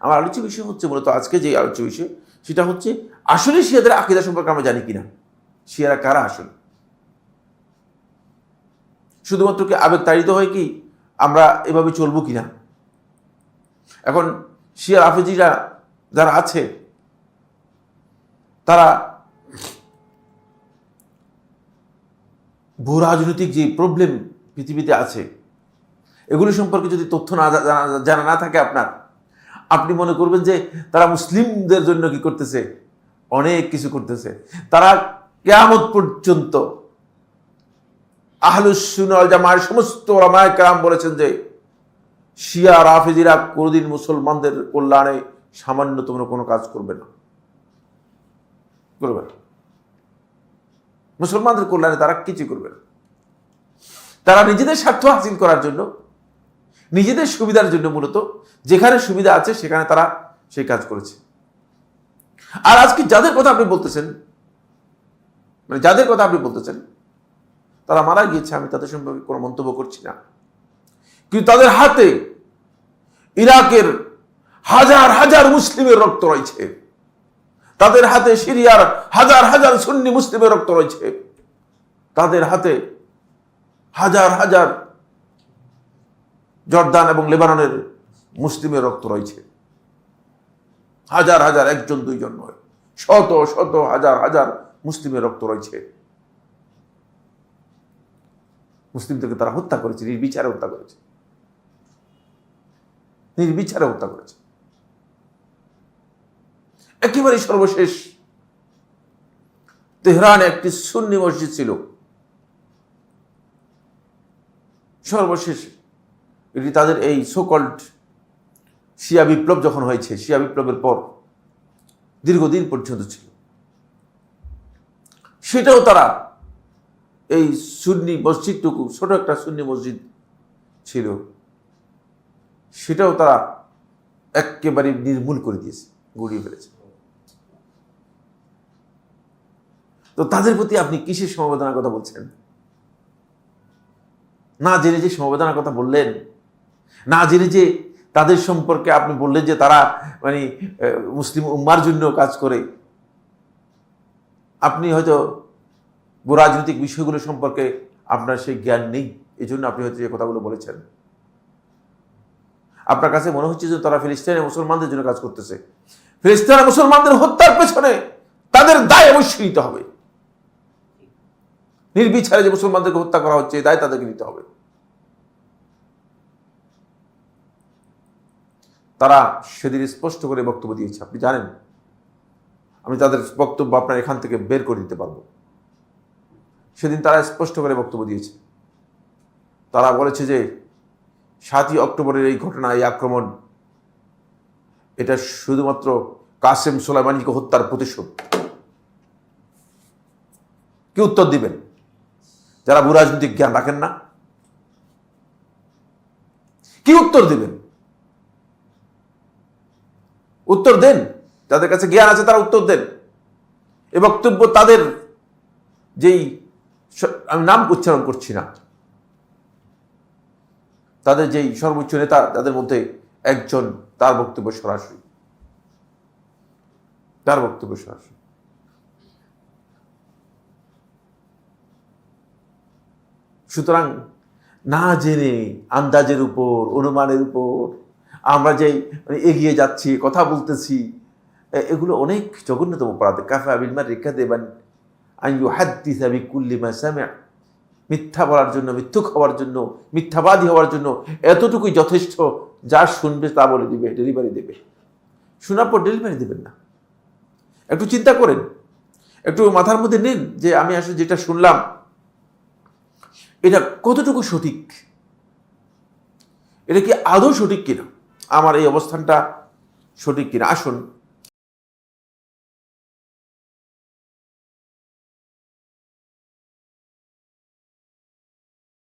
আমার আলোচ্য বিষয় হচ্ছে মূলত আজকে যে আলোচ্য বিষয় সেটা হচ্ছে আসলে শিয়াদের আকীদা সম্পর্কে আমরা জানি কিনা, শিয়ারা কারা আসলে, শুধুমাত্র কি আবেগ তাড়িত হয় কি আমরা এভাবে চলবো কিনা। এখন শিয়া রাফেজিরা যারা আছে তারা ভূ রাজনৈতিক যে প্রবলেম পৃথিবীতে আছে এগুলো সম্পর্কে যদি তথ্য না জানা না থাকে আপনার, আপনি মনে করবেন যে তারা মুসলিমদের জন্য কি করতেছে, অনেক কিছু করতেছে। তারা কিয়ামত পর্যন্ত আহলুস সুন্নাহ ওয়াল জামাআর সমস্ত উলামায়ে কেরাম বলেছেন যে শিয়া রাফেজিরা কোনোদিন মুসলমানদের কল্যাণে সামান্যতম কোনো কাজ করবে না, করবে না। মুসলমানদের কল্যাণে তারা কিছু করবে না। তারা নিজেদের স্বার্থ হাসিল করার জন্য, নিজেদের সুবিধার জন্য মূলত যেখানে সুবিধা আছে সেখানে তারা সেই কাজ করেছে। আর আজকে যাদের কথা আপনি বলতেছেন, মানে যাদের কথা আপনি বলতেছেন তারা মারা গিয়েছে, আমি তাদের সম্পর্কে কোনো মন্তব্য করছি না, কিন্তু তাদের হাতে ইরাকের হাজার হাজার মুসলিমের রক্ত রয়েছে, তাদের হাতে সিরিয়ার হাজার হাজার সুন্নি মুসলিমের রক্ত রয়েছে, তাদের হাতে হাজার হাজার জর্দান এবং লেবাননের মুসলিমের রক্ত রয়েছে, হাজার হাজার, একজন দুইজন নয়, শত শত হাজার হাজার মুসলিমের রক্ত রয়েছে। মুসলিমদেরকে তারা হত্যা করেছে, নির্বিচারে হত্যা করেছে, নির্বিচারে হত্যা করেছে। একেবারে সর্বশেষ তেহরানে একটি সুন্নি মসজিদ ছিল, সর্বশেষ এটি তাদের এই সোকল্ড শিয়া বিপ্লব যখন হয়েছে, শিয়া বিপ্লবের পর দীর্ঘদিন পর্যন্ত ছিল, সেটাও তারা এই সুন্নি মসজিদটুকু, ছোট একটা সুন্নি মসজিদ ছিল, সেটাও তারা একেবারে নির্মূল করে দিয়েছে, গুড়িয়ে ফেলেছে। তো তাদের প্রতি আপনি কিসের সমবেদনার কথা বলছেন? না জেনে যে সমবেদনার কথা বললেন, না জেনে যে তাদের সম্পর্কে আপনি বললেন যে তারা মানে মুসলিম উম্মার জন্য কাজ করে। আপনি হয়তো রাজনৈতিক বিষয়গুলো সম্পর্কে আপনার সেই জ্ঞান নেই, এই জন্য আপনি হয়তো যে কথাগুলো বলেছেন। আপনার কাছে মনে হচ্ছে যে তারা ফিলিস্তিনের মুসলমানদের জন্য কাজ করতেছে। ফিলিস্তিনের মুসলমানদের হত্যার পেছনে তাদের দায় অবশ্যই নিতে হবে। নির্বিচারে যে মুসলমানদেরকে হত্যা করা হচ্ছে এই দায় তাদেরকে নিতে হবে। তারা সেদিন স্পষ্ট করে বক্তব্য দিয়েছে, আপনি জানেন, আমি তাদের বক্তব্য আপনার এখান থেকে বের করে দিতে পারবো। সেদিন তারা স্পষ্ট করে বক্তব্য দিয়েছে। তারা বলেছে যে 7ই অক্টোবরের এই ঘটনা, এই আক্রমণ, এটা শুধুমাত্র কাসেম সোলাইমানিকে হত্যার প্রতিশোধ। কি উত্তর দিবেন যারা ভূরাজনৈতিক জ্ঞান রাখেন না? কি উত্তর দিবেন? উত্তর দেন, যাদের কাছে জ্ঞান আছে তারা উত্তর দেন। এ বক্তব্য তাদের যেই, আমি নাম উচ্চারণ করছি না, তাদের যেই সর্বোচ্চ নেতা, তাদের মধ্যে একজন, তার বক্তব্য সরাসরি, তার বক্তব্য সরাসরি। সুতরাং না জেনে আন্দাজের উপর, অনুমানের উপর আমরা যেই এগিয়ে যাচ্ছি, কথা বলতেছি, এগুলো অনেক জঘন্যতম অপরাধ। কাফা বিল মাররি কাযিবান আন ইউহাদ্দিসা বিকুল্লি মা সামিআ, মিথ্যা বলার জন্য, মিথ্যুক হওয়ার জন্য, মিথ্যাবাদী হওয়ার জন্য এতটুকুই যথেষ্ট। যা শুনবে তা বলে দিবে, ডেলিভারি দেবে। শোনার পর ডেলিভারি দেবেন না। একটু চিন্তা করেন, একটু মাথার মধ্যে নিন যে আমি আসলে যেটা শুনলাম এটা কতটুকু সঠিক, এটা কি আদৌ সঠিক কিনা, আমার এই অবস্থানটা সঠিক কিনা। আসুন